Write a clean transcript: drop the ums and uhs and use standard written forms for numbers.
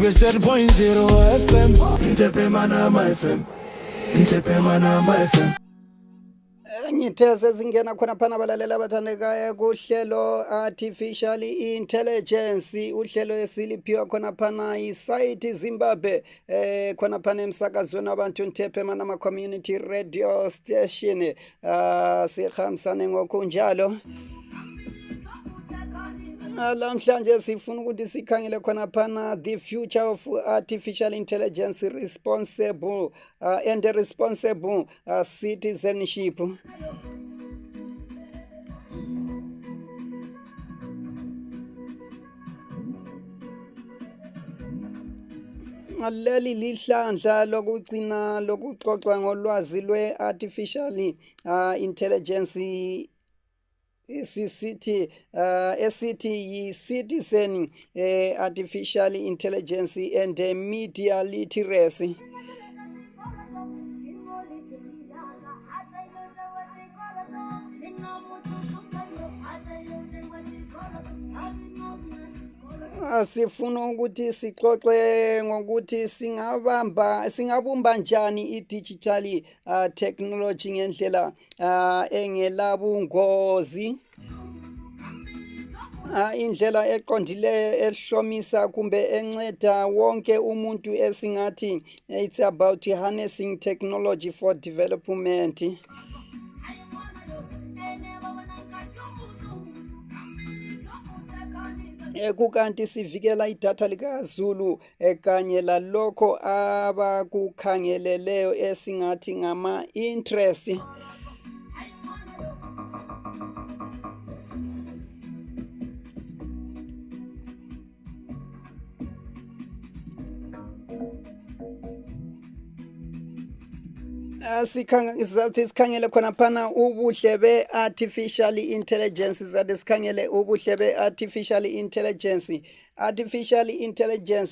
7.0 FM Ntepe Manama FM Ntepe Manama FM Ngitheze zingena khona phana balalela abathandekayo kuhlelo artificial intelligence uhlelo esiliphiwa khona phana isite Zimbabwe khona phana emsakazweni abantu Ntepe Manama Community Radio Station sihamsane ngokunjalo Lamhlanje sifuna ukuthi sikhangele khona phana the future of artificial intelligence responsible and responsible citizenship. Leli lihlandla lokugcina lokuxoxa ngolwazi lwe-artificial intelligence esithi citizen artificial intelligence and media literacy. Sifuna ukuthi sixoxe ngokuthi singabumba njani i-digital technology ngendlela engelabungozi indlela eqondile ehlomisa kumbe enceda wonke umuntu esingathi it's about harnessing technology for development. Kukanti sivikela idatha likaZulu kanye lalokho abakukhangeleleyo esingathi ngama interest. Sikhangele khona phana ubuhle be-artificial intelligence sikhangele ubuhle be-artificial intelligence